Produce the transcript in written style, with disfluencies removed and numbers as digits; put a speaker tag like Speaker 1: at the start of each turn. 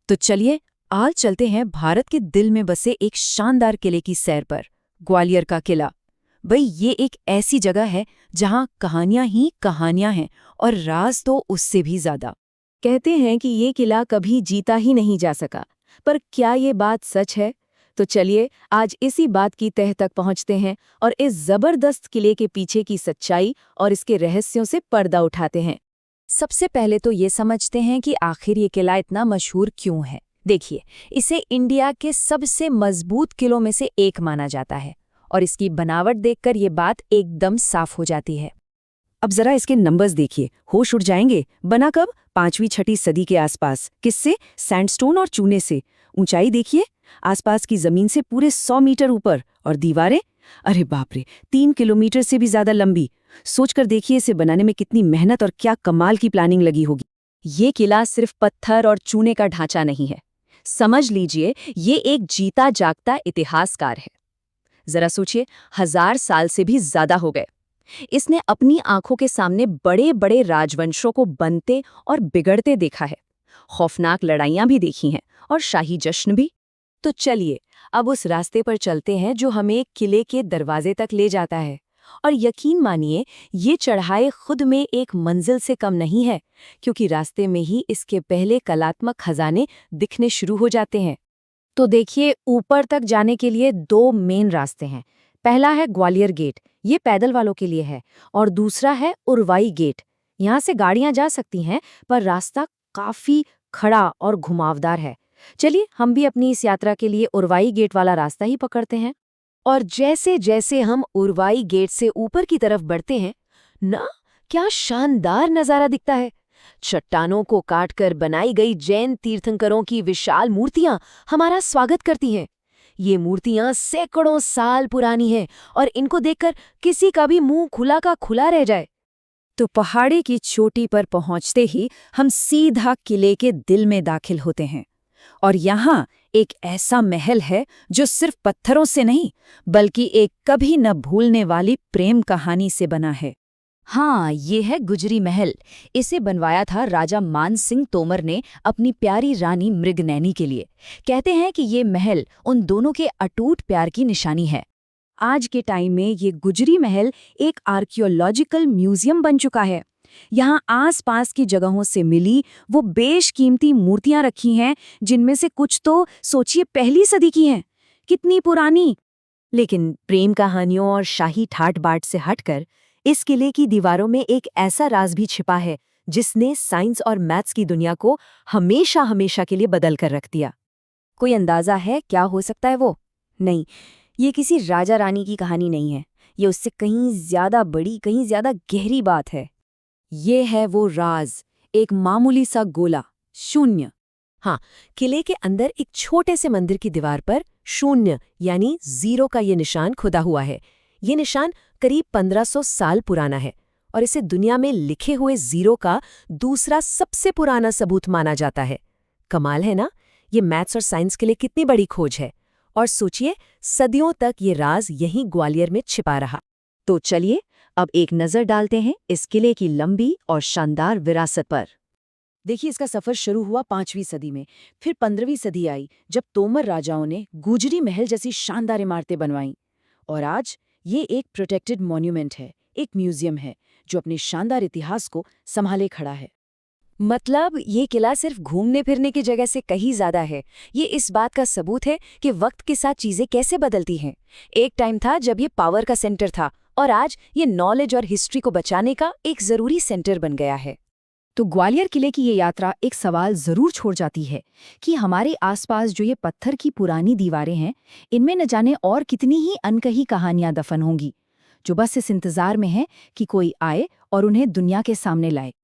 Speaker 1: तो चलिए आज चलते हैं भारत के दिल में बसे एक शानदार किले की सैर पर, ग्वालियर का किला। भाई ये एक ऐसी जगह है जहां कहानियां ही कहानियां हैं और राज तो उससे भी ज्यादा।
Speaker 2: कहते हैं कि ये किला कभी जीता ही नहीं जा सका, पर क्या ये बात सच है? तो चलिए आज इसी बात की तह तक पहुंचते हैं और इस जबरदस्त किले के पीछे की सच्चाई और इसके रहस्यों से पर्दा उठाते हैं।
Speaker 1: सबसे पहले तो ये समझते हैं कि आखिर ये किला इतना मशहूर क्यों है। देखिए, इसे इंडिया के सबसे मजबूत किलों में से एक माना जाता है और इसकी बनावट देखकर ये बात एकदम साफ हो जाती है।
Speaker 2: अब जरा इसके नंबर्स देखिए, होश उड़ जाएंगे। बना कब? 5वीं-6वीं सदी के आसपास। किससे? सैंडस्टोन और चूने से। ऊंचाई देखिए, आसपास की जमीन से पूरे 100 मीटर ऊपर। और दीवारें, अरे बाप रे, 3 किलोमीटर से भी ज्यादा लंबी। सोचकर देखिए इसे बनाने में कितनी मेहनत और क्या कमाल की प्लानिंग लगी होगी।
Speaker 1: ये किला सिर्फ पत्थर और चूने का ढांचा नहीं है, समझ लीजिए ये एक जीता जागता इतिहासकार है। जरा सोचिए, 1000 साल से भी ज्यादा हो गए। इसने अपनी आंखों के सामने बड़े बड़े राजवंशों को बनते और बिगड़ते देखा है, खौफनाक लड़ाइयां भी देखी हैं और शाही जश्न भी। तो चलिए अब उस रास्ते पर चलते हैं जो हमें किले के दरवाजे तक ले जाता है। और यकीन मानिए, ये चढ़ाई खुद में एक मंजिल से कम नहीं है, क्योंकि रास्ते में ही इसके पहले कलात्मक खजाने दिखने शुरू हो जाते हैं। तो देखिए, ऊपर तक जाने के लिए 2 मेन रास्ते हैं। पहला है ग्वालियर गेट, ये पैदल वालों के लिए है, और दूसरा है उरवाई गेट। यहाँ से गाड़ियां जा सकती हैं, पर रास्ता काफी खड़ा और घुमावदार है। चलिए हम भी अपनी इस यात्रा के लिए उरवाई गेट वाला रास्ता ही पकड़ते हैं। और जैसे जैसे हम उरवाई गेट से ऊपर की तरफ बढ़ते हैं ना, क्या शानदार नजारा दिखता है। चट्टानों को काटकर बनाई गई जैन तीर्थंकरों की विशाल मूर्तियां हमारा स्वागत करती हैं। ये मूर्तियां सैकड़ों साल पुरानी हैं और इनको देखकर किसी का भी मुंह खुला का खुला रह जाए।
Speaker 2: तो पहाड़ी की चोटी पर पहुंचते ही हम सीधा किले के दिल में दाखिल होते हैं। और यहाँ एक ऐसा महल है जो सिर्फ पत्थरों से नहीं, बल्कि एक कभी न भूलने वाली प्रेम कहानी से बना है।
Speaker 1: हाँ, ये है गुजरी महल। इसे बनवाया था राजा मान सिंह तोमर ने अपनी प्यारी रानी मृगनैनी के लिए। कहते हैं कि ये महल उन दोनों के अटूट प्यार की निशानी है। आज के टाइम में ये गुजरी महल एक आर्कियोलॉजिकल म्यूजियम बन चुका है। यहाँ आस-पास की जगहों से मिली वो बेशकीमती मूर्तियां रखी हैं, जिनमें से कुछ तो सोचिए पहली सदी की हैं। कितनी पुरानी! लेकिन प्रेम कहानियों और शाही ठाट-बाट से हटकर इस किले की दीवारों में एक ऐसा राज भी छिपा है, जिसने साइंस और मैथ्स की दुनिया को हमेशा हमेशा के लिए बदल कर रख दिया। कोई अंदाजा है क्या हो सकता है वो? नहीं, ये किसी राजा रानी की कहानी नहीं है। ये उससे कहीं ज्यादा बड़ी, कहीं ज्यादा गहरी बात है। ये है वो राज, एक मामूली सा गोला, शून्य। हाँ, किले के अंदर एक छोटे से मंदिर की दीवार पर शून्य यानी 0 का ये निशान खुदा हुआ है। ये निशान करीब 1500 साल पुराना है और इसे दुनिया में लिखे हुए 0 का दूसरा सबसे पुराना सबूत माना जाता है। कमाल है ना? ये मैथ्स और साइंस के लिए कितनी बड़ी खोज है। और सोचिए, सदियों तक ये राज यहीं ग्वालियर में छिपा रहा। तो चलिए अब एक नजर डालते हैं इस किले की लंबी और शानदार विरासत पर। देखिए, इसका सफर शुरू हुआ 5वीं सदी में, फिर 15वीं सदी आई जब तोमर राजाओं ने गुजरी महल जैसी शानदार इमारतें बनवाईं। और आज ये एक प्रोटेक्टेड मॉन्यूमेंट है, एक म्यूजियम है जो अपने शानदार इतिहास को संभाले खड़ा है। मतलब ये किला सिर्फ घूमने फिरने की जगह से कहीं ज्यादा है। ये इस बात का सबूत है कि वक्त के साथ चीजें कैसे बदलती हैं। एक टाइम था जब ये पावर का सेंटर था और आज ये नॉलेज और हिस्ट्री को बचाने का एक जरूरी सेंटर बन गया है। तो ग्वालियर किले की ये यात्रा एक सवाल जरूर छोड़ जाती है कि हमारे आसपास जो ये पत्थर की पुरानी दीवारें हैं, इनमें न जाने और कितनी ही अनकही कहानियां दफन होंगी, जो बस इस इंतजार में हैं कि कोई आए और उन्हें दुनिया के सामने लाए।